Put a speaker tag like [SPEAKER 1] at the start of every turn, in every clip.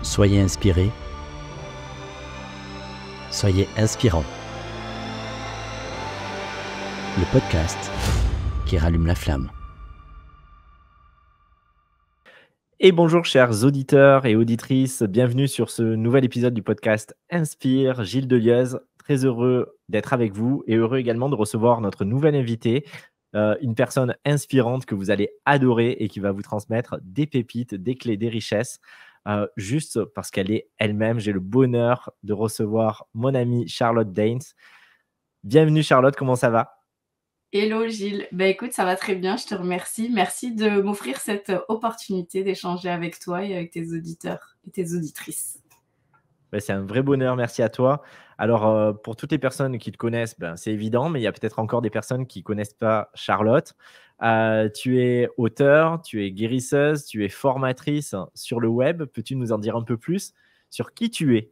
[SPEAKER 1] Soyez inspirés, soyez inspirants. Le podcast qui rallume la flamme.
[SPEAKER 2] Et bonjour chers auditeurs et auditrices, bienvenue sur ce nouvel épisode du podcast Inspire, Gilles Delieuse. Très heureux d'être avec vous et heureux également de recevoir notre nouvel invité, une personne inspirante que vous allez adorer et qui va vous transmettre des pépites, des clés, des richesses. Juste parce qu'elle est elle-même, j'ai le bonheur de recevoir mon amie Charlotte Daines. Bienvenue Charlotte, comment ça va ?
[SPEAKER 3] Hello Gilles, écoute, ça va très bien, je te remercie. Merci de m'offrir cette opportunité d'échanger avec toi et avec tes auditeurs et tes auditrices.
[SPEAKER 2] C'est un vrai bonheur, merci à toi. Alors, pour toutes les personnes qui te connaissent, c'est évident, mais il y a peut-être encore des personnes qui ne connaissent pas Charlotte. Tu es auteure, tu es guérisseuse, tu es formatrice sur le web. Peux-tu nous en dire un peu plus sur qui tu es ?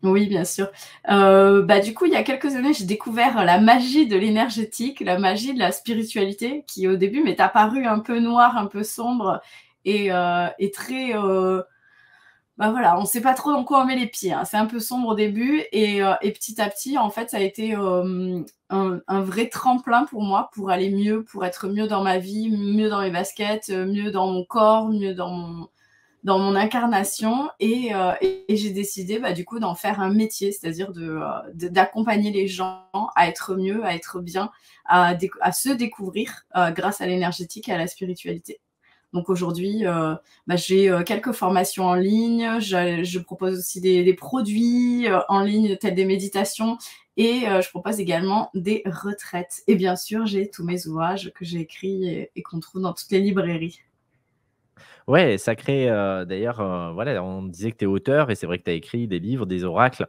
[SPEAKER 3] Oui, bien sûr. Du coup, il y a quelques années, j'ai découvert la magie de l'énergétique, la magie de la spiritualité, qui au début m'est apparue un peu noire, un peu sombre et très... on ne sait pas trop dans quoi on met les pieds, hein. C'est un peu sombre au début et petit à petit, en fait, ça a été un vrai tremplin pour moi, pour aller mieux, pour être mieux dans ma vie, mieux dans mes baskets, mieux dans mon corps, mieux dans mon incarnation et j'ai décidé du coup d'en faire un métier, c'est-à-dire d'accompagner les gens à être mieux, à être bien, à se découvrir grâce à l'énergétique et à la spiritualité. Donc aujourd'hui, j'ai quelques formations en ligne, je propose aussi des produits en ligne tels des méditations et je propose également des retraites. Et bien sûr, j'ai tous mes ouvrages que j'ai écrits et qu'on trouve dans toutes les librairies.
[SPEAKER 2] Ouais, sacré. D'ailleurs, voilà, on disait que tu es auteur et c'est vrai que tu as écrit des livres, des oracles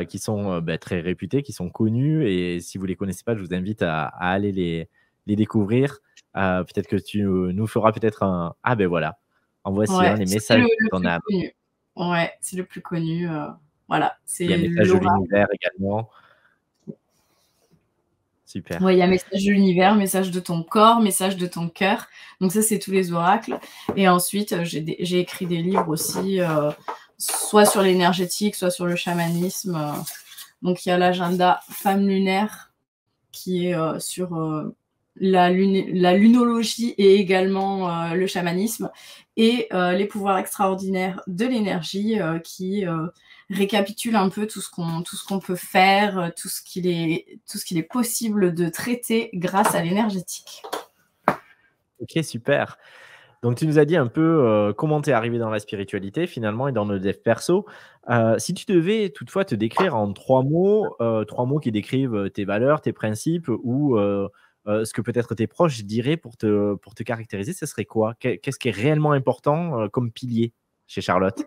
[SPEAKER 2] qui sont très réputés, qui sont connus. Et si vous ne les connaissez pas, je vous invite à aller les découvrir. Peut-être que tu nous feras peut-être un… Ah ben voilà, en voici un, les
[SPEAKER 3] C'est
[SPEAKER 2] messages
[SPEAKER 3] le
[SPEAKER 2] de ton
[SPEAKER 3] plus
[SPEAKER 2] âme.
[SPEAKER 3] connu. Ouais, c'est le plus connu. Voilà, c'est
[SPEAKER 2] Il y a message de
[SPEAKER 3] l'aura.
[SPEAKER 2] l'univers également. Super.
[SPEAKER 3] Ouais, il y a message de l'univers, message de ton corps, message de ton cœur. Donc ça, c'est tous les oracles. Et ensuite, j'ai écrit des livres aussi, soit sur l'énergétique, soit sur le chamanisme. Donc il y a l'agenda Femme lunaire qui est sur la lunologie et également le chamanisme. Et les pouvoirs extraordinaires de l'énergie qui récapitule un peu tout ce qu'on peut faire, tout ce qu'il est possible de traiter grâce à l'énergétique.
[SPEAKER 2] Ok, super. Donc, tu nous as dit un peu comment tu es arrivé dans la spiritualité finalement et dans le dev perso. Si tu devais toutefois te décrire en trois mots qui décrivent tes valeurs, tes principes ou ce que peut-être tes proches diraient pour te caractériser, ce serait quoi ? Qu'est-ce qui est réellement important comme pilier chez Charlotte ?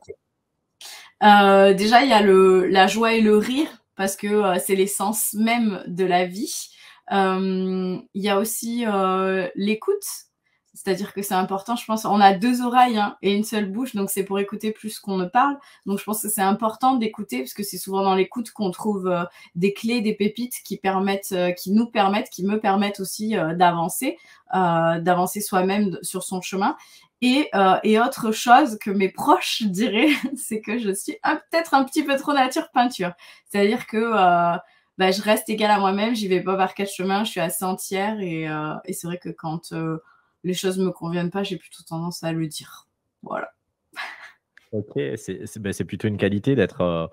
[SPEAKER 3] Déjà, il y a la joie et le rire, parce que c'est l'essence même de la vie. Il y a aussi l'écoute, c'est-à-dire que c'est important, je pense. On a 2 oreilles et une seule bouche, donc c'est pour écouter plus qu'on ne parle. Donc je pense que c'est important d'écouter, parce que c'est souvent dans l'écoute qu'on trouve des clés, des pépites qui me permettent aussi d'avancer soi-même sur son chemin. Et autre chose que mes proches diraient, c'est que je suis peut-être un petit peu trop nature peinture. C'est-à-dire que je reste égale à moi-même, j'y vais pas par 4 chemins, je suis assez entière et c'est vrai que quand les choses me conviennent pas, j'ai plutôt tendance à le dire. Voilà.
[SPEAKER 2] Ok, c'est plutôt une qualité d'être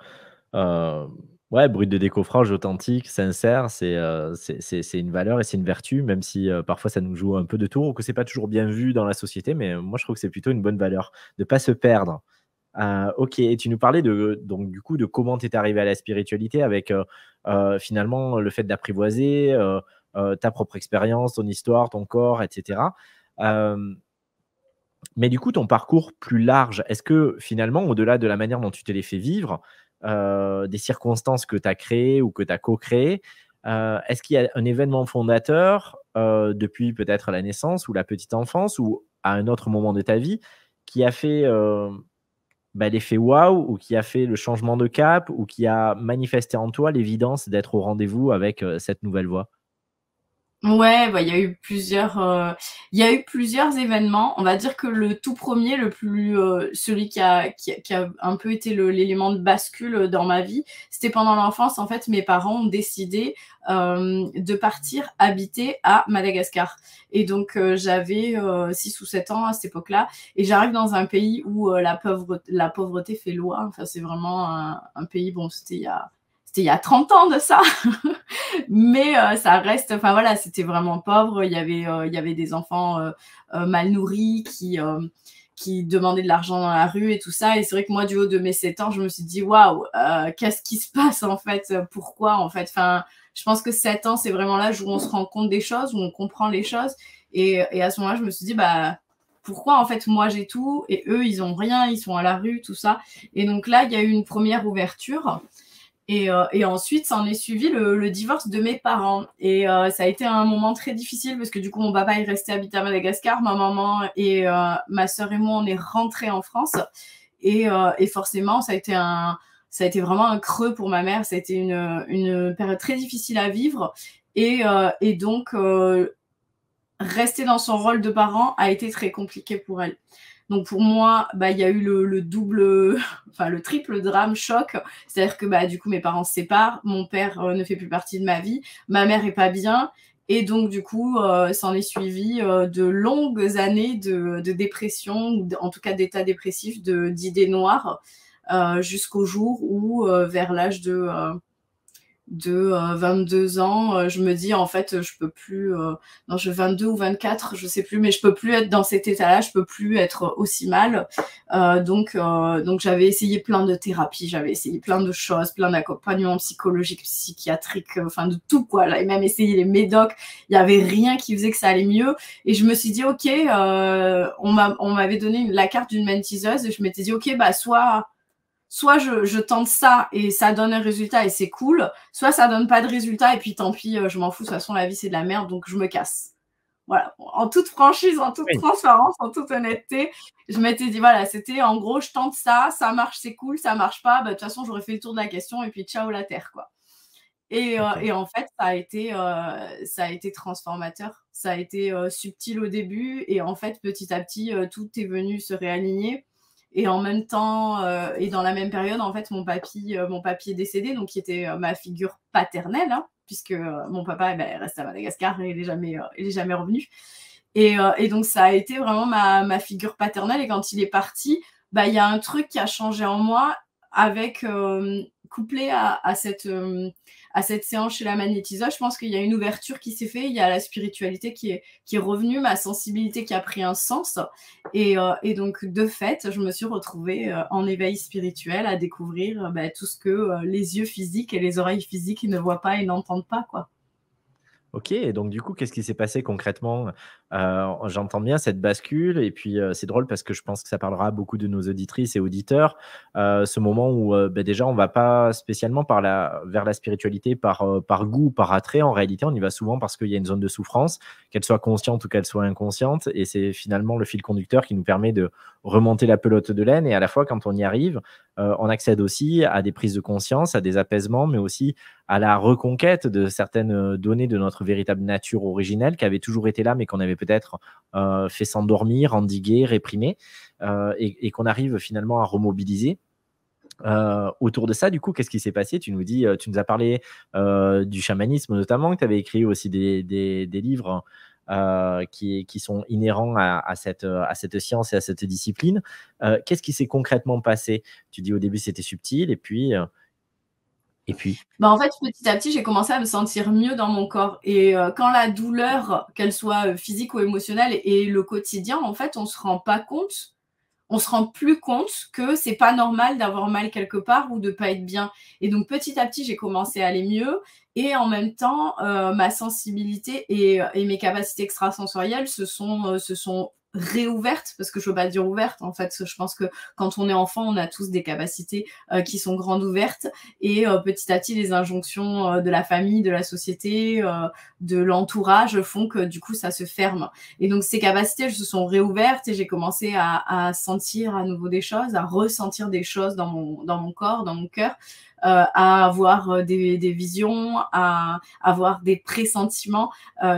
[SPEAKER 2] brut de décoffrage, authentique, sincère. C'est une valeur et c'est une vertu, même si parfois ça nous joue un peu de tour ou que c'est pas toujours bien vu dans la société. Mais moi, je trouve que c'est plutôt une bonne valeur de pas se perdre. Ok, et tu nous parlais donc du coup de comment tu es arrivé à la spiritualité avec finalement le fait d'apprivoiser ta propre expérience, ton histoire, ton corps, etc. Mais du coup, ton parcours plus large, est-ce que finalement, au-delà de la manière dont tu te les fait vivre, des circonstances que tu as créées ou que tu as co-créées, est-ce qu'il y a un événement fondateur depuis peut-être la naissance ou la petite enfance ou à un autre moment de ta vie qui a fait l'effet waouh ou qui a fait le changement de cap ou qui a manifesté en toi l'évidence d'être au rendez-vous avec cette nouvelle voie ?
[SPEAKER 3] Ouais, bah, il y a eu plusieurs événements. On va dire que le tout premier, celui qui a un peu été l'élément de bascule dans ma vie, c'était pendant l'enfance. En fait, mes parents ont décidé de partir habiter à Madagascar. Et donc, j'avais 6 ou 7 ans à cette époque-là. Et j'arrive dans un pays où la pauvreté fait loi. Enfin, c'est vraiment un pays, bon, c'était il y a 30 ans de ça. Mais ça reste, enfin voilà, c'était vraiment pauvre. Il y avait des enfants mal nourris qui demandaient de l'argent dans la rue et tout ça. Et c'est vrai que moi, du haut de mes 7 ans, je me suis dit, waouh, qu'est-ce qui se passe en fait? Pourquoi en fait? Enfin, je pense que 7 ans, c'est vraiment l'âge où on se rend compte des choses, où on comprend les choses. Et à ce moment-là, je me suis dit, bah, pourquoi en fait moi j'ai tout et eux ils ont rien, ils sont à la rue, tout ça. Et donc là, il y a eu une première ouverture. Et ensuite, s'en est suivi le divorce de mes parents. Et ça a été un moment très difficile parce que du coup, mon papa est resté habiter à Madagascar, ma maman et ma sœur et moi, on est rentrés en France. Et forcément, ça a été vraiment un creux pour ma mère. Ça a été une période très difficile à vivre. Et donc, rester dans son rôle de parent a été très compliqué pour elle. Donc pour moi, bah, il y a eu le double, enfin le triple drame choc. C'est-à-dire que bah, du coup, mes parents se séparent, mon père ne fait plus partie de ma vie, ma mère est pas bien. Et donc, du coup, s'en est suivi de longues années de dépression, ou en tout cas d'état dépressif, d'idées noires, jusqu'au jour où, vers l'âge de 22 ans, je me dis en fait je peux plus, non, je 22 ou 24, je sais plus, mais je peux plus être dans cet état-là, je peux plus être aussi mal. Donc j'avais essayé plein de thérapies, j'avais essayé plein de choses, plein d'accompagnements psychologiques, psychiatriques, enfin de tout quoi. J'avais même essayé les médocs, il y avait rien qui faisait que ça allait mieux. Et je me suis dit ok, on m'avait donné la carte d'une magnétiseuse et je m'étais dit ok, bah soit je tente ça et ça donne un résultat et c'est cool, soit ça donne pas de résultat et puis tant pis, je m'en fous, de toute façon la vie c'est de la merde, donc je me casse. Voilà, en toute franchise, en toute
[SPEAKER 2] Oui.
[SPEAKER 3] transparence, en toute honnêteté, je m'étais dit voilà, c'était en gros je tente ça, ça marche c'est cool, ça marche pas, bah, de toute façon j'aurais fait le tour de la question et puis ciao la terre quoi.
[SPEAKER 2] Ok.
[SPEAKER 3] Et en fait ça a été transformateur, ça a été subtil au début et en fait petit à petit tout est venu se réaligner. Et en même temps, et dans la même période, en fait, mon papy est décédé, donc qui était ma figure paternelle, hein, puisque mon papa reste à Madagascar et il est jamais revenu. Et donc, ça a été vraiment ma figure paternelle. Et quand il est parti, bah, il y a un truc qui a changé en moi avec, couplé à cette séance chez la magnétiseuse. Je pense qu'il y a une ouverture qui s'est faite. Il y a la spiritualité qui est revenue, ma sensibilité qui a pris un sens. Et donc, de fait, je me suis retrouvée en éveil spirituel à découvrir tout ce que les yeux physiques et les oreilles physiques ne voient pas et n'entendent pas, quoi.
[SPEAKER 2] OK, et donc du coup, qu'est-ce qui s'est passé concrètement? J'entends bien cette bascule et puis, c'est drôle parce que je pense que ça parlera à beaucoup de nos auditrices et auditeurs. Ce moment où, déjà on va pas spécialement vers la spiritualité par goût, par attrait. En réalité, on y va souvent parce qu'il y a une zone de souffrance, qu'elle soit consciente ou qu'elle soit inconsciente, et c'est finalement le fil conducteur qui nous permet de remonter la pelote de laine. Et à la fois, quand on y arrive, on accède aussi à des prises de conscience, à des apaisements, mais aussi à la reconquête de certaines données de notre véritable nature originelle qui avait toujours été là, mais qu'on avait peut-être fait s'endormir, endiguer, réprimer, et qu'on arrive finalement à remobiliser. Autour de ça, du coup, qu'est-ce qui s'est passé? Tu nous as parlé du chamanisme notamment, que tu avais écrit aussi des livres qui sont inhérents à cette science et à cette discipline. Qu'est-ce qui s'est concrètement passé? Tu dis au début c'était subtil, et puis.
[SPEAKER 3] Bah, en fait, petit à petit, j'ai commencé à me sentir mieux dans mon corps et quand la douleur, qu'elle soit, physique ou émotionnelle et le quotidien, en fait, on se rend plus compte que c'est pas normal d'avoir mal quelque part ou de pas être bien. Et donc, petit à petit, j'ai commencé à aller mieux et en même temps, ma sensibilité et mes capacités extrasensorielles se sont réouvertes, parce que je veux pas dire ouvertes, en fait, je pense que quand on est enfant, on a tous des capacités qui sont grandes ouvertes et petit à petit, les injonctions de la famille, de la société, de l'entourage font que du coup, ça se ferme. Et donc, ces capacités, elles se sont réouvertes et j'ai commencé à sentir à nouveau des choses, à ressentir des choses dans mon corps, dans mon cœur. à avoir des visions, à avoir des pressentiments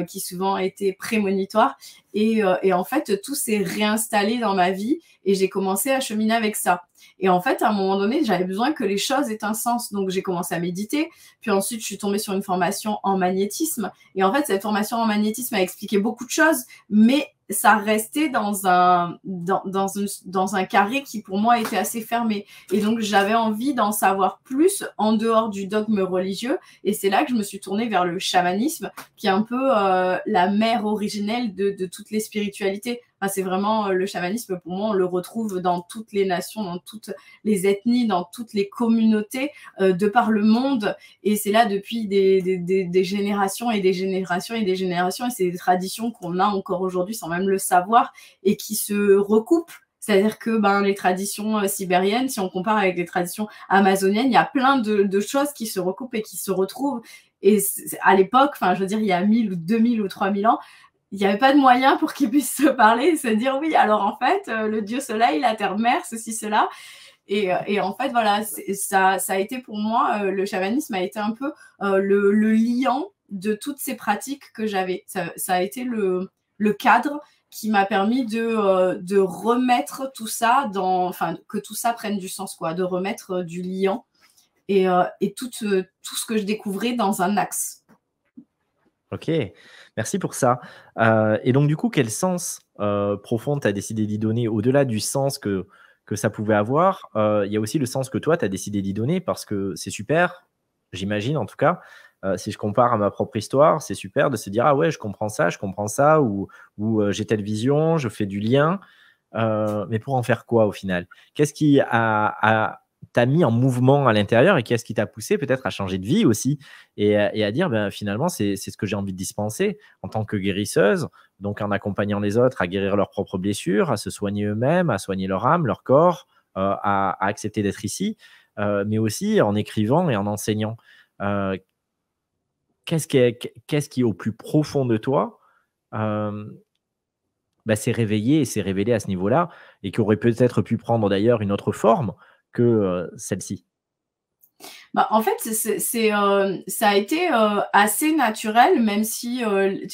[SPEAKER 3] qui souvent étaient prémonitoires. Et en fait, tout s'est réinstallé dans ma vie et j'ai commencé à cheminer avec ça. Et en fait, à un moment donné, j'avais besoin que les choses aient un sens. Donc, j'ai commencé à méditer. Puis ensuite, je suis tombée sur une formation en magnétisme. Et en fait, cette formation en magnétisme a expliqué beaucoup de choses, mais ça restait dans un carré qui, pour moi, était assez fermé. Et donc, j'avais envie d'en savoir plus en dehors du dogme religieux. Et c'est là que je me suis tournée vers le chamanisme, qui est un peu la mère originelle de toutes les spiritualités. Enfin, c'est vraiment le chamanisme, pour moi, on le retrouve dans toutes les nations, dans toutes les ethnies, dans toutes les communautés de par le monde. Et c'est là depuis des générations et des générations et des générations. Et c'est des traditions qu'on a encore aujourd'hui sans même le savoir et qui se recoupent. C'est-à-dire que les traditions sibériennes, si on compare avec les traditions amazoniennes, il y a plein de choses qui se recoupent et qui se retrouvent. Et à l'époque, enfin, je veux dire, il y a 1000 ou 2000 ou 3000 ans, il n'y avait pas de moyen pour qu'ils puissent se parler et se dire oui, alors en fait, le dieu soleil, la terre-mère, ceci, cela. Et en fait, voilà, ça a été pour moi, le chamanisme a été un peu le liant de toutes ces pratiques que j'avais. Ça a été le cadre qui m'a permis de remettre tout ça enfin, que tout ça prenne du sens, quoi, de remettre du liant et tout ce que je découvrais dans un axe.
[SPEAKER 2] Ok, merci pour ça. Et donc, du coup, quel sens profond tu as décidé d'y donner au-delà du sens que ça pouvait avoir? Il y a aussi le sens que toi, tu as décidé d'y donner parce que c'est super, j'imagine en tout cas. Si je compare à ma propre histoire, c'est super de se dire ah ouais, je comprends ça, ou j'ai telle vision, je fais du lien. Mais pour en faire quoi au final? Qu'est-ce qui t'a mis en mouvement à l'intérieur et qu'est-ce qui t'a poussé peut-être à changer de vie aussi et à dire finalement c'est ce que j'ai envie de dispenser en tant que guérisseuse, donc en accompagnant les autres à guérir leurs propres blessures, à se soigner eux-mêmes, à soigner leur âme, leur corps, à accepter d'être ici, mais aussi en écrivant et en enseignant. Qu'est-ce qui est au plus profond de toi s'est réveillé et s'est révélé à ce niveau-là et qui aurait peut-être pu prendre d'ailleurs une autre forme que celle-ci?
[SPEAKER 3] En fait, ça a été assez naturel, même si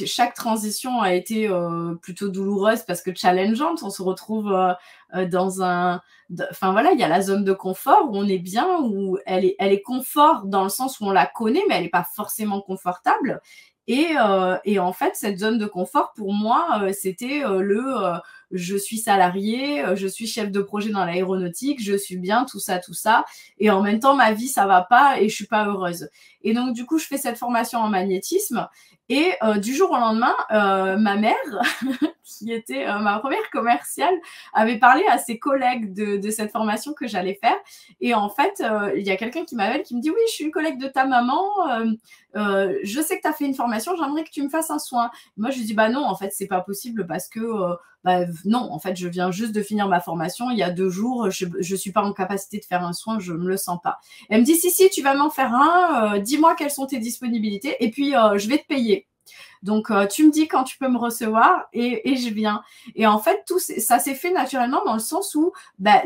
[SPEAKER 3] chaque transition a été plutôt douloureuse parce que challengeante. On se retrouve dans enfin voilà, il y a la zone de confort où on est bien, où elle est confort dans le sens où on la connaît, mais elle n'est pas forcément confortable. Et en fait, cette zone de confort, pour moi, c'était je suis salarié, je suis chef de projet dans l'aéronautique, je suis bien, tout ça. Et en même temps, ma vie, ça va pas et je suis pas heureuse. Et donc, du coup, je fais cette formation en magnétisme. Et du jour au lendemain, ma mère, qui était ma première commerciale, avait parlé à ses collègues de cette formation que j'allais faire. Et en fait, il y a quelqu'un qui m'appelle, qui me dit « Oui, je suis une collègue de ta maman. Je sais que tu as fait une formation. J'aimerais que tu me fasses un soin. » Moi, je lui dis « Bah non, en fait, c'est pas possible parce que non, en fait, je viens juste de finir ma formation. Il y a 2 jours, je suis pas en capacité de faire un soin. Je me le sens pas. » Elle me dit « Si, tu vas m'en faire un. Dis-moi quelles sont tes disponibilités et puis je vais te payer. » Donc, tu me dis quand tu peux me recevoir et je viens. Et en fait, ça s'est fait naturellement dans le sens où,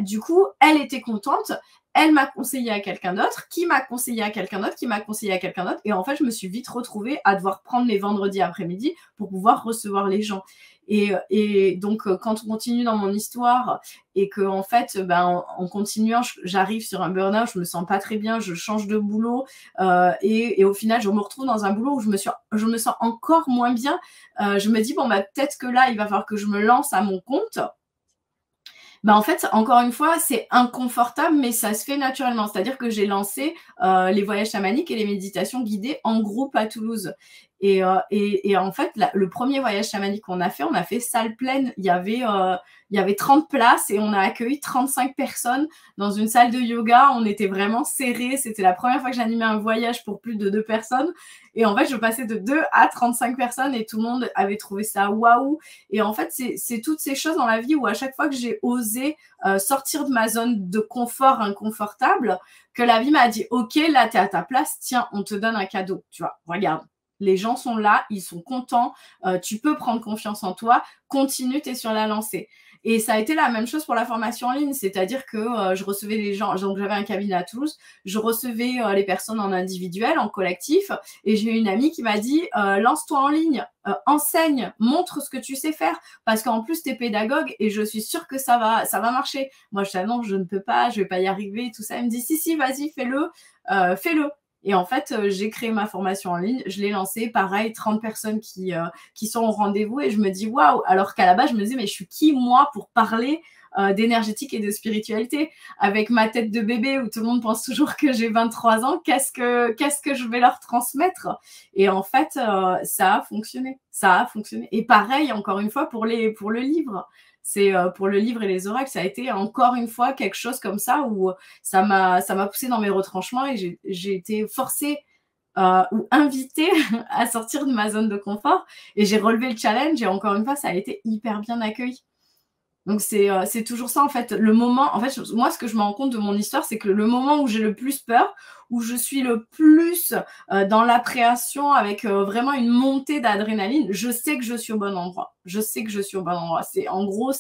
[SPEAKER 3] du coup, elle était contente. Elle m'a conseillé à quelqu'un d'autre, qui m'a conseillé à quelqu'un d'autre, qui m'a conseillé à quelqu'un d'autre. Et en fait, je me suis vite retrouvée à devoir prendre les vendredis après-midi pour pouvoir recevoir les gens. Et donc, quand on continue dans mon histoire et que en fait, en continuant, j'arrive sur un burn-out, je me sens pas très bien, je change de boulot et au final, je me retrouve dans un boulot où je me sens encore moins bien. Je me dis peut-être que là, il va falloir que je me lance à mon compte. En fait, encore une fois, c'est inconfortable, mais ça se fait naturellement. C'est-à-dire que j'ai lancé les voyages chamaniques et les méditations guidées en groupe à Toulouse. Et en fait, le premier voyage chamanique qu'on a fait salle pleine. Il y avait 30 places et on a accueilli 35 personnes dans une salle de yoga. On était vraiment serrés. C'était la première fois que j'animais un voyage pour plus de 2 personnes. Et en fait, je passais de 2 à 35 personnes et tout le monde avait trouvé ça waouh. Et en fait, c'est toutes ces choses dans la vie où à chaque fois que j'ai osé sortir de ma zone de confort inconfortable, que la vie m'a dit « Ok, là, tu es à ta place. Tiens, on te donne un cadeau. Tu vois, regarde. » Les gens sont là, ils sont contents, tu peux prendre confiance en toi, continue, tu es sur la lancée. Et ça a été la même chose pour la formation en ligne, c'est-à-dire que je recevais les gens, donc j'avais un cabinet à Toulouse, je recevais les personnes en individuel, en collectif, et j'ai une amie qui m'a dit lance-toi en ligne, enseigne, montre ce que tu sais faire, parce qu'en plus tu es pédagogue et je suis sûre que ça va marcher. Moi je dis non, je ne peux pas, je vais pas y arriver, tout ça. Elle me dit si, vas-y, fais-le. Et en fait, j'ai créé ma formation en ligne, je l'ai lancée, pareil, 30 personnes qui sont au rendez-vous et je me dis waouh, alors qu'à la base, je me disais mais je suis qui moi pour parler d'énergétique et de spiritualité avec ma tête de bébé où tout le monde pense toujours que j'ai 23 ans, qu'est-ce que je vais leur transmettre? Et en fait, ça a fonctionné. Et pareil, encore une fois, pour le livre. C'est pour le livre et les oracles, ça a été encore une fois quelque chose comme ça où ça m'a poussé dans mes retranchements et j'ai été forcée ou invitée à sortir de ma zone de confort et j'ai relevé le challenge et encore une fois, ça a été hyper bien accueilli. Donc, c'est toujours ça, en fait. Le moment, en fait, moi, ce que je me rends compte de mon histoire, c'est que le moment où j'ai le plus peur, où je suis le plus dans l'appréhension avec vraiment une montée d'adrénaline, je sais que je suis au bon endroit. En gros,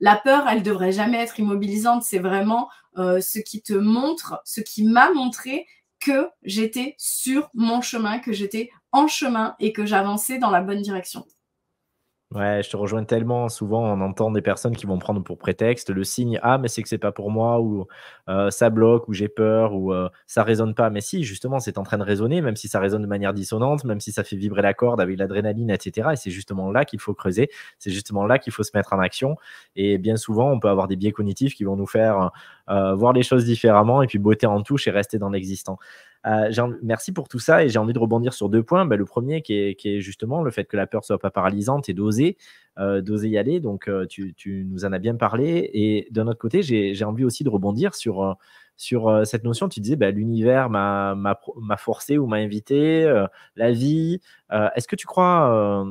[SPEAKER 3] la peur, elle devrait jamais être immobilisante. C'est vraiment ce qui te montre, ce qui m'a montré que j'étais sur mon chemin, que j'étais en chemin et que j'avançais dans la bonne direction.
[SPEAKER 2] Ouais, je te rejoins tellement. Souvent, on entend des personnes qui vont prendre pour prétexte le signe: «Ah, mais c'est que c'est pas pour moi» ou «Ça bloque» ou «J'ai peur» ou «Ça résonne pas». Mais si, justement, c'est en train de résonner, même si ça résonne de manière dissonante, même si ça fait vibrer la corde avec l'adrénaline et cetera et c'est justement là qu'il faut creuser. C'est justement là qu'il faut se mettre en action et bien souvent, on peut avoir des biais cognitifs qui vont nous faire, voir les choses différemment et puis botter en touche et rester dans l'existant. Merci pour tout ça et j'ai envie de rebondir sur 2 points. Le premier qui est justement le fait que la peur soit pas paralysante et d'oser y aller. Donc tu nous en as bien parlé et d'un autre côté, j'ai envie aussi de rebondir sur cette notion. Tu disais, l'univers m'a forcé ou m'a invité, la vie. Est-ce que tu crois,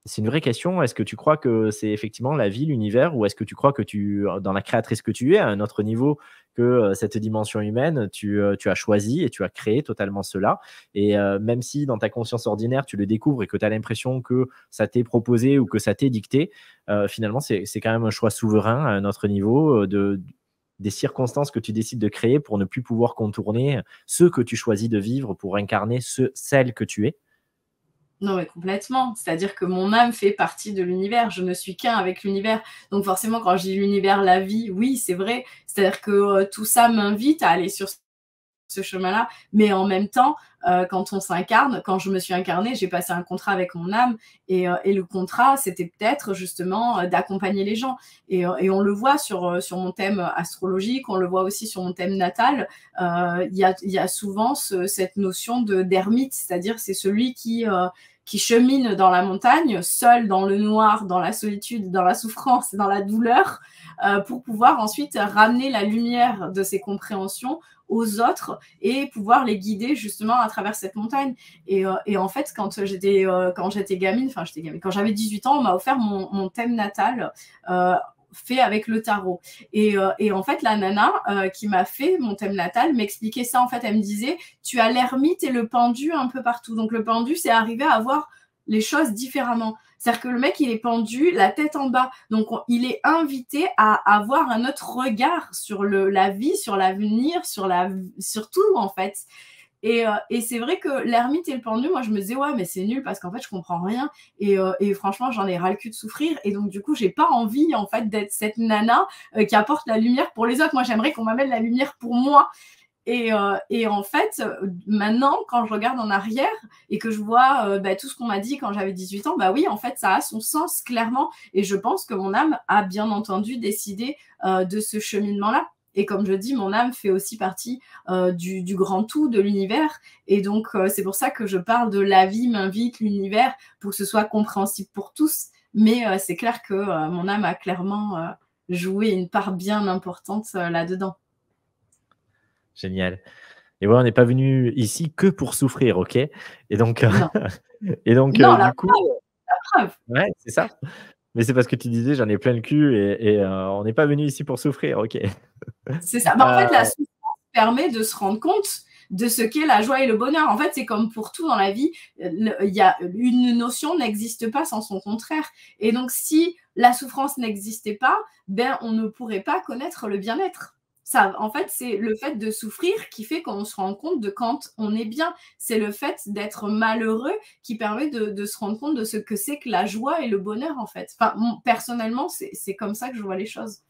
[SPEAKER 2] c'est une vraie question, est-ce que tu crois que c'est effectivement la vie, l'univers ou est-ce que tu crois que dans la créatrice que tu es, à un autre niveau que cette dimension humaine, tu as choisi et tu as créé totalement cela et même si dans ta conscience ordinaire, tu le découvres et que tu as l'impression que ça t'est proposé ou que ça t'est dicté, finalement, c'est quand même un choix souverain à un autre niveau, des circonstances que tu décides de créer pour ne plus pouvoir contourner ce que tu choisis de vivre pour incarner celle que tu es.
[SPEAKER 3] Non, mais complètement. C'est-à-dire que mon âme fait partie de l'univers. Je ne suis qu'un avec l'univers. Donc forcément, quand je dis l'univers, la vie, oui, c'est vrai. C'est-à-dire que tout ça m'invite à aller sur ce chemin-là. Mais en même temps, quand on s'incarne, quand je me suis incarnée, j'ai passé un contrat avec mon âme. Et le contrat, c'était peut-être justement d'accompagner les gens. Et on le voit sur mon thème astrologique, on le voit aussi sur mon thème natal. Il y a souvent cette notion d'ermite, c'est-à-dire c'est celui qui chemine dans la montagne, seul dans le noir, dans la solitude, dans la souffrance, dans la douleur, pour pouvoir ensuite ramener la lumière de ses compréhensions aux autres et pouvoir les guider justement à travers cette montagne. Et en fait, quand j'étais gamine, quand j'avais 18 ans, on m'a offert mon thème natal fait avec le tarot. Et en fait, la nana qui m'a fait mon thème natal m'expliquait ça. En fait, elle me disait, tu as l'ermite et le pendu un peu partout. Donc, le pendu, c'est arriver à voir les choses différemment. C'est-à-dire que le mec, il est pendu, la tête en bas. Donc, il est invité à avoir un autre regard sur la vie, sur l'avenir, sur tout, en fait. Et c'est vrai que l'ermite et le pendu, moi, je me disais, ouais, mais c'est nul parce qu'en fait, je comprends rien. Et franchement, j'en ai ras le cul de souffrir. Et donc, du coup, j'ai pas envie, en fait, d'être cette nana qui apporte la lumière pour les autres. Moi, j'aimerais qu'on m'amène la lumière pour moi. Et en fait, maintenant, quand je regarde en arrière et que je vois tout ce qu'on m'a dit quand j'avais 18 ans, oui, en fait, ça a son sens clairement. Et je pense que mon âme a bien entendu décidé de ce cheminement-là. Et comme je dis, mon âme fait aussi partie du grand tout, de l'univers. Et donc, c'est pour ça que je parle de la vie m'invite, l'univers, pour que ce soit compréhensible pour tous. Mais c'est clair que mon âme a clairement joué une part bien importante là-dedans.
[SPEAKER 2] Génial. Et ouais, on n'est pas venu ici que pour souffrir, ok? Et donc,
[SPEAKER 3] Non,
[SPEAKER 2] du coup,
[SPEAKER 3] la preuve.
[SPEAKER 2] ouais, c'est ça. Mais c'est parce que tu disais, j'en ai plein le cul et on n'est pas venu ici pour souffrir, ok?
[SPEAKER 3] C'est ça. En fait, la souffrance permet de se rendre compte de ce qu'est la joie et le bonheur. En fait, c'est comme pour tout dans la vie, il y a une notion n'existe pas sans son contraire. Et donc, si la souffrance n'existait pas, ben, on ne pourrait pas connaître le bien-être. Ça, en fait, c'est le fait de souffrir qui fait qu'on se rend compte de quand on est bien. C'est le fait d'être malheureux qui permet de se rendre compte de ce que c'est que la joie et le bonheur, en fait. Enfin, personnellement, c'est comme ça que je vois les choses.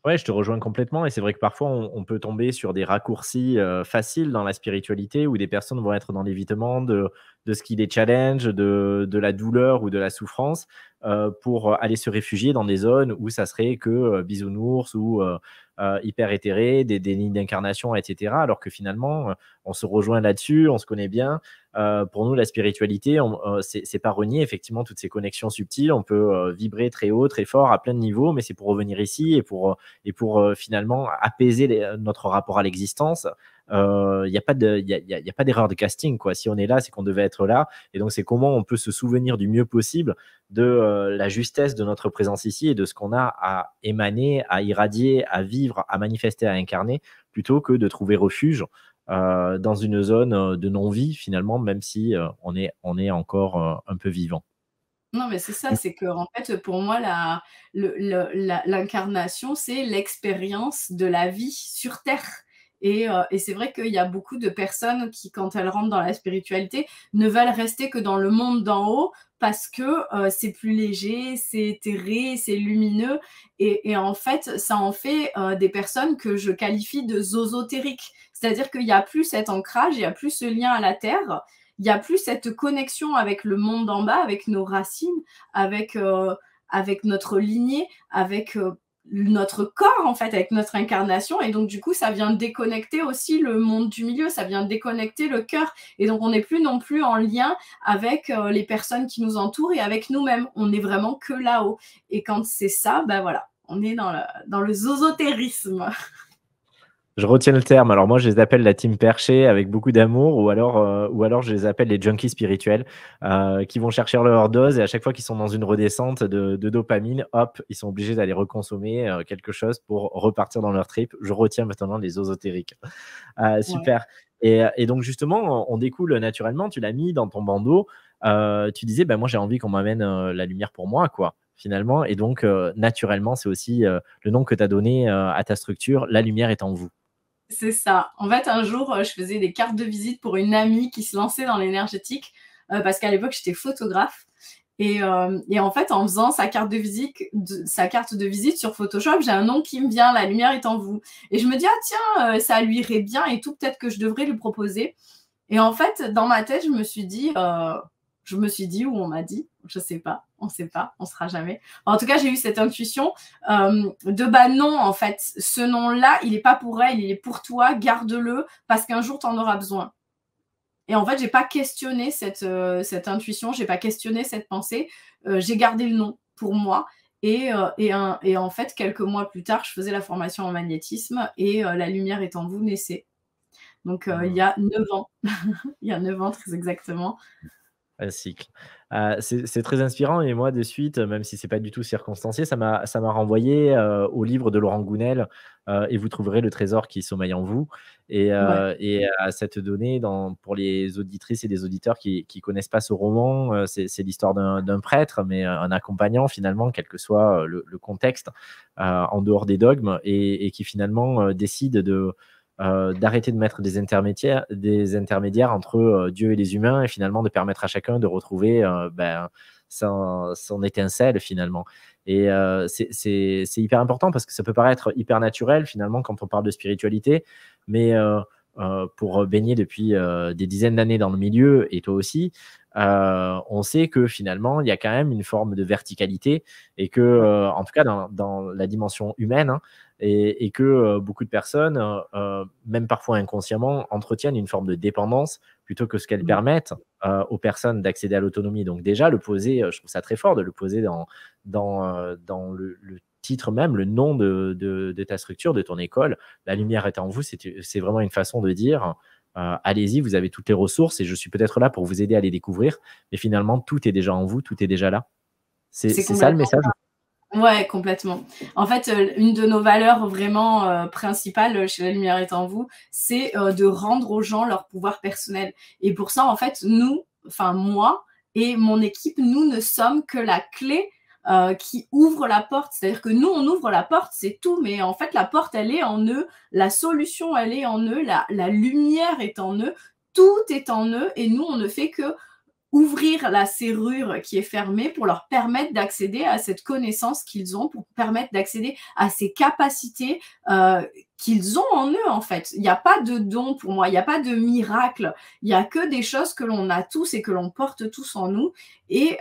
[SPEAKER 2] Ouais, je te rejoins complètement et c'est vrai que parfois on peut tomber sur des raccourcis, faciles dans la spiritualité où des personnes vont être dans l'évitement de ce qui les challenge, de la douleur ou de la souffrance, pour aller se réfugier dans des zones où ça serait que, bisounours ou, hyper éthéré, des lignes d'incarnation et cetera. Alors que finalement, on se rejoint là-dessus, on se connaît bien. Pour nous, la spiritualité, c'est pas renier effectivement toutes ces connexions subtiles. On peut, vibrer très haut, très fort, à plein de niveaux, mais c'est pour revenir ici et pour finalement apaiser notre rapport à l'existence. Il n'y a pas d'erreur de casting, quoi. Si on est là, c'est qu'on devait être là. Et donc, c'est comment on peut se souvenir du mieux possible de la justesse de notre présence ici et de ce qu'on a à émaner, à irradier, à vivre, à manifester, à incarner, plutôt que de trouver refuge dans une zone de non-vie, finalement, même si on est encore un peu vivant.
[SPEAKER 3] Non, mais c'est ça, c'est que en fait, pour moi, l'incarnation, c'est l'expérience de la vie sur Terre. Et c'est vrai qu'il y a beaucoup de personnes qui, quand elles rentrent dans la spiritualité, ne veulent rester que dans le monde d'en haut parce que c'est plus léger, c'est éthéré, c'est lumineux. Et en fait, ça en fait des personnes que je qualifie de zozotériques. C'est-à-dire qu'il n'y a plus cet ancrage, il n'y a plus ce lien à la Terre. Il n'y a plus cette connexion avec le monde en bas, avec nos racines, avec notre lignée, avec notre corps, en fait, avec notre incarnation. Et donc, du coup, ça vient déconnecter aussi le monde du milieu, ça vient déconnecter le cœur. Et donc, on n'est plus non plus en lien avec les personnes qui nous entourent et avec nous-mêmes. On n'est vraiment que là-haut. Et quand c'est ça, ben voilà, on est dans le zozotérisme.
[SPEAKER 2] Je retiens le terme. Alors moi, je les appelle la team perchée avec beaucoup d'amour, ou alors je les appelle les junkies spirituels, qui vont chercher leur dose et à chaque fois qu'ils sont dans une redescente de dopamine, hop, ils sont obligés d'aller reconsommer quelque chose pour repartir dans leur trip. Je retiens maintenant les ésotériques. Super. Ouais. Et donc justement, on découle naturellement. Tu l'as mis dans ton bandeau. Tu disais, ben moi j'ai envie qu'on m'amène la lumière pour moi, quoi. Finalement, et donc naturellement, c'est aussi le nom que tu as donné à ta structure, la lumière est en vous.
[SPEAKER 3] C'est ça. En fait, un jour, je faisais des cartes de visite pour une amie qui se lançait dans l'énergétique, parce qu'à l'époque, j'étais photographe. Et en fait, en faisant sa carte de visite sur Photoshop, j'ai un nom qui me vient, la lumière est en vous. Et je me dis, ah tiens, ça lui irait bien et tout, peut-être que je devrais lui proposer. Et en fait, dans ma tête, je me suis dit, ou on m'a dit, je sais pas, on sait pas, on saura jamais. En tout cas, j'ai eu cette intuition non, en fait, ce nom-là, il est pas pour elle, il est pour toi, garde-le, parce qu'un jour, tu en auras besoin. Et en fait, j'ai pas questionné cette intuition, j'ai pas questionné cette pensée, j'ai gardé le nom pour moi. Et en fait, quelques mois plus tard, je faisais la formation en magnétisme et la lumière est en vous naissait. Donc, il y a 9 ans. Il y a 9 ans, très exactement.
[SPEAKER 2] Un cycle. C'est très inspirant et moi, de suite, même si c'est pas du tout circonstancié, ça m'a renvoyé au livre de Laurent Gounel, et vous trouverez le trésor qui sommeille en vous. Et à cette donnée, pour les auditrices et les auditeurs qui connaissent pas ce roman, c'est l'histoire d'un prêtre, mais un accompagnant finalement, quel que soit le contexte, en dehors des dogmes, et qui finalement décide d'arrêter de mettre des intermédiaires entre Dieu et les humains et finalement de permettre à chacun de retrouver son étincelle finalement. Et c'est hyper important parce que ça peut paraître hyper naturel finalement quand on parle de spiritualité, mais pour baigner depuis des dizaines d'années dans le milieu, et toi aussi, on sait que finalement, il y a quand même une forme de verticalité et que, en tout cas, dans la dimension humaine, hein, et que beaucoup de personnes, même parfois inconsciemment, entretiennent une forme de dépendance plutôt que ce qu'elles permettent aux personnes d'accéder à l'autonomie. Donc déjà, le poser, je trouve ça très fort de le poser dans le titre même, le nom de ta structure, de ton école. La lumière est en vous, c'est vraiment une façon de dire allez-y, vous avez toutes les ressources et je suis peut-être là pour vous aider à les découvrir, mais finalement, tout est déjà en vous, tout est déjà là. C'est ça le message?
[SPEAKER 3] Ouais, complètement. En fait, une de nos valeurs vraiment principales chez La Lumière est en vous, c'est de rendre aux gens leur pouvoir personnel. Et pour ça, en fait, moi et mon équipe, nous ne sommes que la clé qui ouvrent la porte. C'est-à-dire que nous, on ouvre la porte, c'est tout, mais en fait, la porte, elle est en eux, la solution, elle est en eux, la lumière est en eux, tout est en eux, et nous, on ne fait que ouvrir la serrure qui est fermée pour leur permettre d'accéder à cette connaissance qu'ils ont, pour permettre d'accéder à ces capacités qu'ils ont en eux, en fait. Il n'y a pas de don pour moi, il n'y a pas de miracle, il n'y a que des choses que l'on a tous et que l'on porte tous en nous et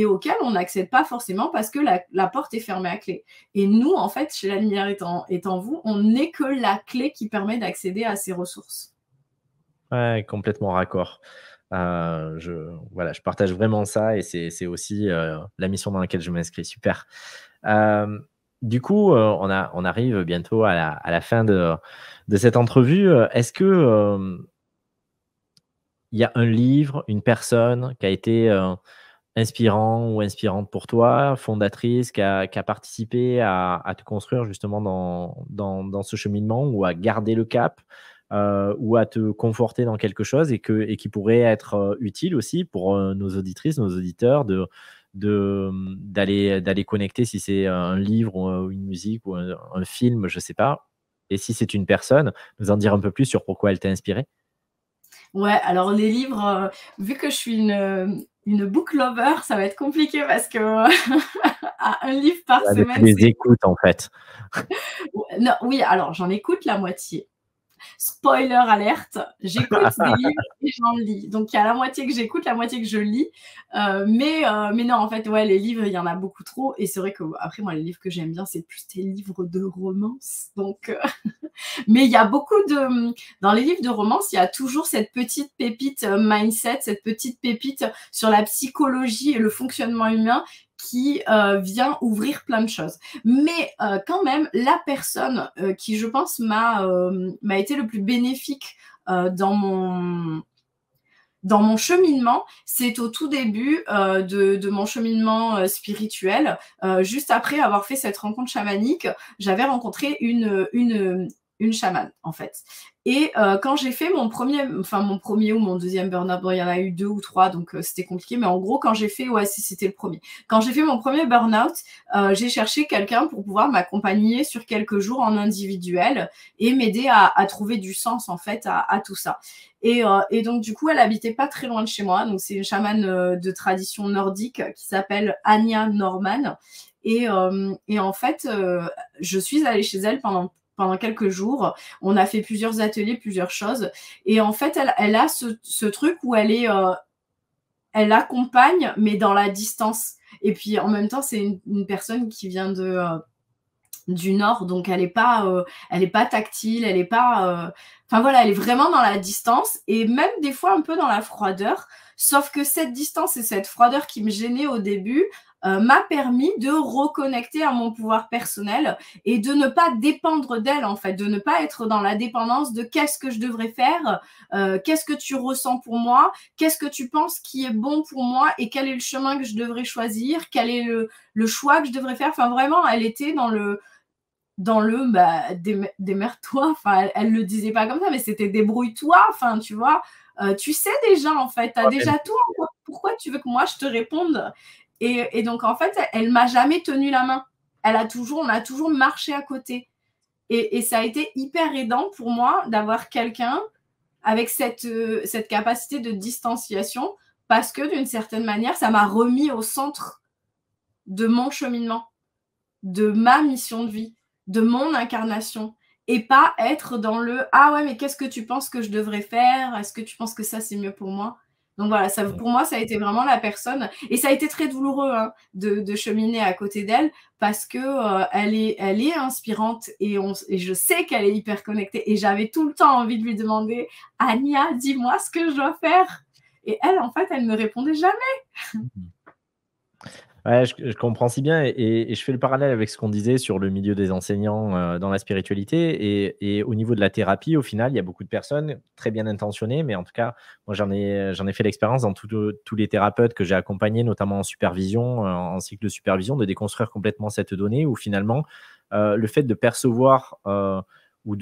[SPEAKER 3] auxquelles on n'accède pas forcément parce que la porte est fermée à clé. Et nous, en fait, chez La Lumière est en vous, on n'est que la clé qui permet d'accéder à ces ressources.
[SPEAKER 2] Ouais, complètement raccord. Je partage vraiment ça et c'est aussi la mission dans laquelle je m'inscris. Super. Du coup, on arrive bientôt à la fin de cette entrevue. Est-ce que il y a un livre, une personne qui a été inspirant ou inspirante pour toi, fondatrice, qui a participé à te construire justement dans ce cheminement ou à garder le cap ou à te conforter dans quelque chose et qui pourrait être utile aussi pour nos auditrices, nos auditeurs d'aller connecter si c'est un livre ou une musique ou un film, je ne sais pas. Et si c'est une personne, nous en dire un peu plus sur pourquoi elle t'a inspiré.
[SPEAKER 3] Ouais, alors les livres, vu que je suis une book lover, ça va être compliqué parce que un livre par semaine.
[SPEAKER 2] Tu les écoutes en fait.
[SPEAKER 3] Non, oui, alors j'en écoute la moitié. Spoiler alerte, j'écoute des livres et j'en lis. Donc, il y a la moitié que j'écoute, la moitié que je lis. Mais non, en fait, ouais, les livres, il y en a beaucoup trop. Et c'est vrai que, après, moi, les livres que j'aime bien, c'est plus des livres de romance. Donc, mais il y a beaucoup de... Dans les livres de romance, il y a toujours cette petite pépite mindset, cette petite pépite sur la psychologie et le fonctionnement humain qui vient ouvrir plein de choses. Mais quand même, la personne qui, je pense, m'a été le plus bénéfique dans mon cheminement, c'est au tout début de mon cheminement spirituel. Juste après avoir fait cette rencontre chamanique, j'avais rencontré une chamane, en fait. Et quand j'ai fait mon premier ou mon deuxième burn-out, bon, il y en a eu 2 ou 3, donc c'était compliqué, mais en gros, quand j'ai fait, ouais, c'était le premier. Quand j'ai fait mon premier burn-out, j'ai cherché quelqu'un pour pouvoir m'accompagner sur quelques jours en individuel et m'aider à trouver du sens, en fait, à tout ça. Et donc, du coup, elle habitait pas très loin de chez moi. Donc, c'est une chamane de tradition nordique qui s'appelle Anja Norman. Et en fait, je suis allée chez elle pendant quelques jours. On a fait plusieurs ateliers, plusieurs choses. Et en fait, elle a ce truc où elle accompagne, mais dans la distance. Et puis, en même temps, c'est une personne qui vient du Nord, donc elle est pas tactile, elle est pas... Enfin voilà, elle est vraiment dans la distance et même des fois un peu dans la froideur. Sauf que cette distance et cette froideur qui me gênait au début m'a permis de reconnecter à mon pouvoir personnel et de ne pas dépendre d'elle, en fait, de ne pas être dans la dépendance de qu'est-ce que je devrais faire, qu'est-ce que tu ressens pour moi, qu'est-ce que tu penses qui est bon pour moi et quel est le chemin que je devrais choisir, quel est le choix que je devrais faire. Enfin, vraiment, elle était dans le démerde-toi, enfin, elle le disait pas comme ça, mais c'était débrouille-toi, enfin, tu vois, tu sais déjà, en fait, tu as déjà tout, pourquoi tu veux que moi je te réponde? Et donc, en fait, elle m'a jamais tenu la main. On a toujours marché à côté. Et ça a été hyper aidant pour moi d'avoir quelqu'un avec cette capacité de distanciation parce que d'une certaine manière, ça m'a remis au centre de mon cheminement, de ma mission de vie, de mon incarnation et pas être dans le « Ah ouais, mais qu'est-ce que tu penses que je devrais faire? Est-ce que tu penses que ça, c'est mieux pour moi ?» Donc voilà, pour moi, ça a été vraiment la personne. Et ça a été très douloureux de cheminer à côté d'elle parce que elle est inspirante et je sais qu'elle est hyper connectée. Et j'avais tout le temps envie de lui demander « Anja, dis-moi ce que je dois faire ?» Et elle, en fait, elle ne me répondait jamais.
[SPEAKER 2] Ouais, je comprends si bien et je fais le parallèle avec ce qu'on disait sur le milieu des enseignants dans la spiritualité et au niveau de la thérapie, au final, il y a beaucoup de personnes très bien intentionnées, mais en tout cas, moi j'en ai fait l'expérience dans tous les thérapeutes que j'ai accompagnés, notamment en supervision, en cycle de supervision, de déconstruire complètement cette donnée où finalement, le fait de percevoir ou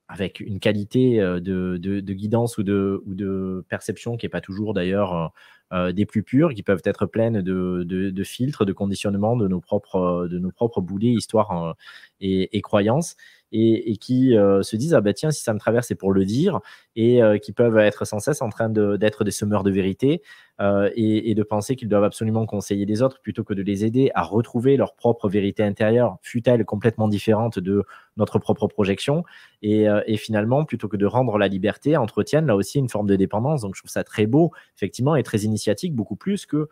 [SPEAKER 2] avec une qualité de guidance ou de perception qui n'est pas toujours d'ailleurs des plus pures, qui peuvent être pleines de filtres, de conditionnement, de nos propres boulets, histoires et croyances, et qui se disent ah bah tiens, si ça me traverse, c'est pour le dire, et qui peuvent être sans cesse en train d'être des semeurs de vérité, et de penser qu'ils doivent absolument conseiller les autres plutôt que de les aider à retrouver leur propre vérité intérieure, fût-elle complètement différente de notre propre projection, et finalement, plutôt que de rendre la liberté, entretiennent là aussi une forme de dépendance. Donc je trouve ça très beau, effectivement, et très initiatique, beaucoup plus que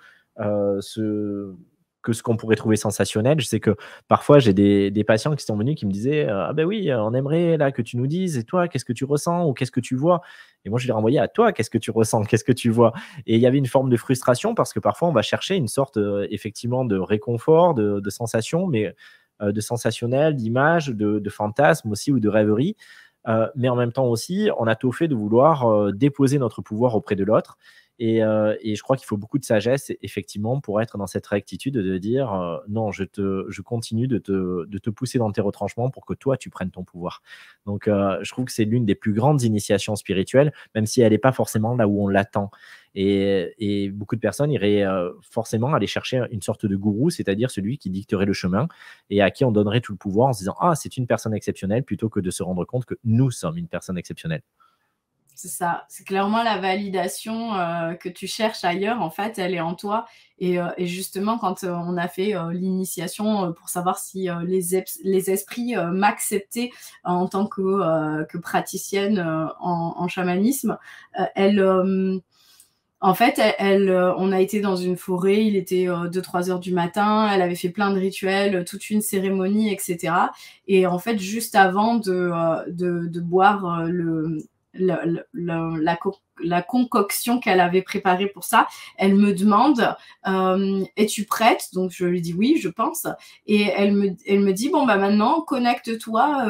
[SPEAKER 2] ce qu'on pourrait trouver sensationnel. Je sais que parfois, j'ai des patients qui sont venus qui me disaient ah ben oui, on aimerait là que tu nous dises, et toi, qu'est-ce que tu ressens ou qu'est-ce que tu vois? Et moi, je les renvoyais à toi, qu'est-ce que tu ressens, qu'est-ce que tu vois? Et il y avait une forme de frustration parce que parfois, on va chercher une sorte effectivement de réconfort, de sensation, mais de sensationnel, d'image, de fantasme aussi, ou de rêverie. Mais en même temps aussi, on a tout fait de vouloir déposer notre pouvoir auprès de l'autre. Et je crois qu'il faut beaucoup de sagesse, effectivement, pour être dans cette rectitude de dire non, je continue de te pousser dans tes retranchements pour que toi, tu prennes ton pouvoir. Donc, je trouve que c'est l'une des plus grandes initiations spirituelles, même si elle n'est pas forcément là où on l'attend. Et beaucoup de personnes iraient forcément aller chercher une sorte de gourou, c'est-à-dire celui qui dicterait le chemin et à qui on donnerait tout le pouvoir en se disant ah, c'est une personne exceptionnelle, plutôt que de se rendre compte que nous sommes une personne exceptionnelle.
[SPEAKER 3] C'est ça, c'est clairement la validation que tu cherches ailleurs, en fait, elle est en toi. Et justement, quand on a fait l'initiation pour savoir si les esprits m'acceptaient en tant que praticienne en chamanisme, en fait, on a été dans une forêt, il était 2-3 heures du matin, elle avait fait plein de rituels, toute une cérémonie, etc. Et en fait, juste avant de boire la concoction qu'elle avait préparée pour ça, elle me demande es-tu prête? Donc je lui dis oui, je pense. Et elle me dit bon bah maintenant connecte-toi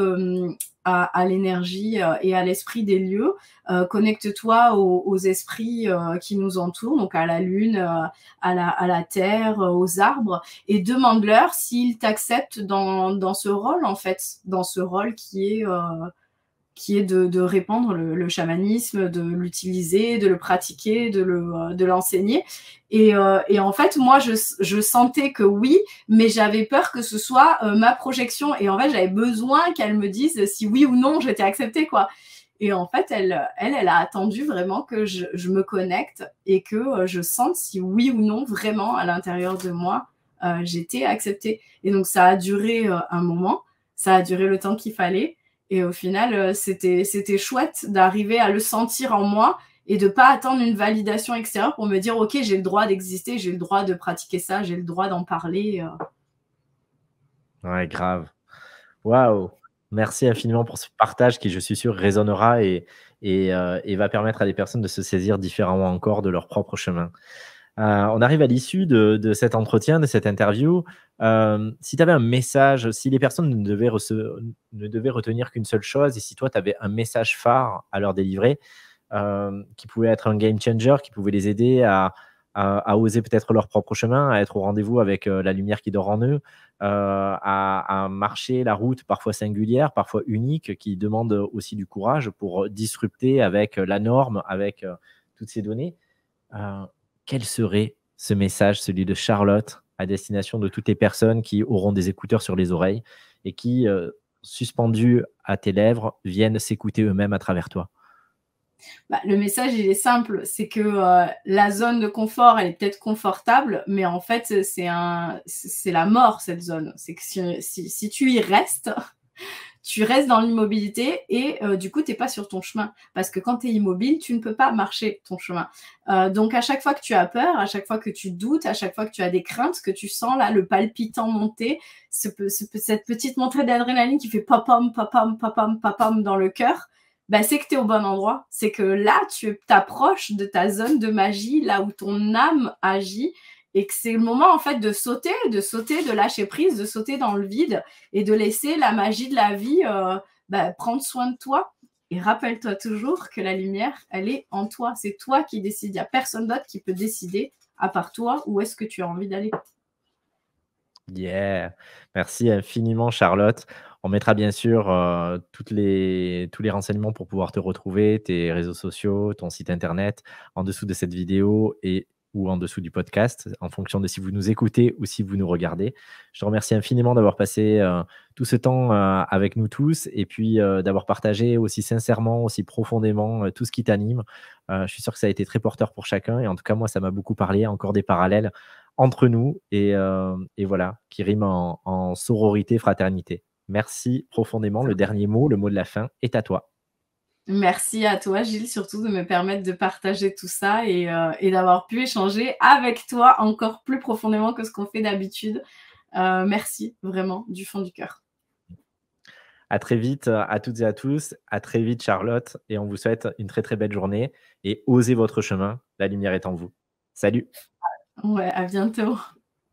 [SPEAKER 3] à l'énergie et à l'esprit des lieux, connecte-toi aux esprits qui nous entourent, donc à la lune, à la terre, aux arbres, et demande-leur s'ils t'acceptent dans ce rôle, en fait, dans ce rôle qui est de répandre le chamanisme, de l'utiliser, de le pratiquer, de l'enseigner. Et en fait, moi, je sentais que oui, mais j'avais peur que ce soit ma projection. Et en fait, j'avais besoin qu'elle me dise si oui ou non j'étais acceptée, quoi. Et en fait, elle a attendu vraiment que je me connecte et que je sente si oui ou non, vraiment, à l'intérieur de moi, j'étais acceptée. Et donc, ça a duré un moment, ça a duré le temps qu'il fallait. Et au final, c'était chouette d'arriver à le sentir en moi et de ne pas attendre une validation extérieure pour me dire « Ok, j'ai le droit d'exister, j'ai le droit de pratiquer ça, j'ai le droit d'en parler. »
[SPEAKER 2] Ouais, grave. Waouh! Merci infiniment pour ce partage qui, je suis sûr, résonnera et va permettre à des personnes de se saisir différemment encore de leur propre chemin. On arrive à l'issue de cet entretien, de cette interview. Si tu avais un message, si les personnes ne devaient retenir qu'une seule chose, et si toi, tu avais un message phare à leur délivrer, qui pouvait être un game changer, qui pouvait les aider à oser peut-être leur propre chemin, à être au rendez-vous avec la lumière qui dort en eux, à marcher la route parfois singulière, parfois unique, qui demande aussi du courage pour disrupter avec la norme, avec toutes ces données. Quel serait ce message, celui de Charlotte, à destination de toutes les personnes qui auront des écouteurs sur les oreilles et qui, suspendus à tes lèvres, viennent s'écouter eux-mêmes à travers toi?
[SPEAKER 3] Bah, le message, il est simple, c'est que la zone de confort, elle est peut-être confortable, mais en fait, c'est la mort, cette zone. C'est que si tu y restes, tu restes dans l'immobilité et du coup, tu n'es pas sur ton chemin. Parce que quand tu es immobile, tu ne peux pas marcher ton chemin. Donc, à chaque fois que tu as peur, à chaque fois que tu doutes, à chaque fois que tu as des craintes, que tu sens là le palpitant monter, cette petite montée d'adrénaline qui fait pop-pom, pop-pom, pop-pom, pop-pom dans le cœur, bah, c'est que tu es au bon endroit. C'est que là, tu t'approches de ta zone de magie, là où ton âme agit, et que c'est le moment en fait de sauter, de lâcher prise, de sauter dans le vide et de laisser la magie de la vie prendre soin de toi. Et rappelle-toi toujours que la lumière, elle est en toi. C'est toi qui décides. Il n'y a personne d'autre qui peut décider, à part toi, où est-ce que tu as envie d'aller.
[SPEAKER 2] Yeah! Merci infiniment, Charlotte. On mettra bien sûr tous les renseignements pour pouvoir te retrouver, tes réseaux sociaux, ton site internet, en dessous de cette vidéo, et ou en dessous du podcast, en fonction de si vous nous écoutez ou si vous nous regardez. Je te remercie infiniment d'avoir passé tout ce temps avec nous tous et puis d'avoir partagé aussi sincèrement, aussi profondément tout ce qui t'anime. Je suis sûr que ça a été très porteur pour chacun et en tout cas, moi, ça m'a beaucoup parlé. Encore des parallèles entre nous et voilà, qui riment en sororité, fraternité. Merci profondément. Le dernier mot, le mot de la fin est à toi.
[SPEAKER 3] Merci à toi, Gilles, surtout de me permettre de partager tout ça et d'avoir pu échanger avec toi encore plus profondément que ce qu'on fait d'habitude. Merci vraiment du fond du cœur.
[SPEAKER 2] À très vite à toutes et à tous. À très vite, Charlotte. Et on vous souhaite une très, très belle journée. Et osez votre chemin. La lumière est en vous. Salut.
[SPEAKER 3] Ouais, à bientôt.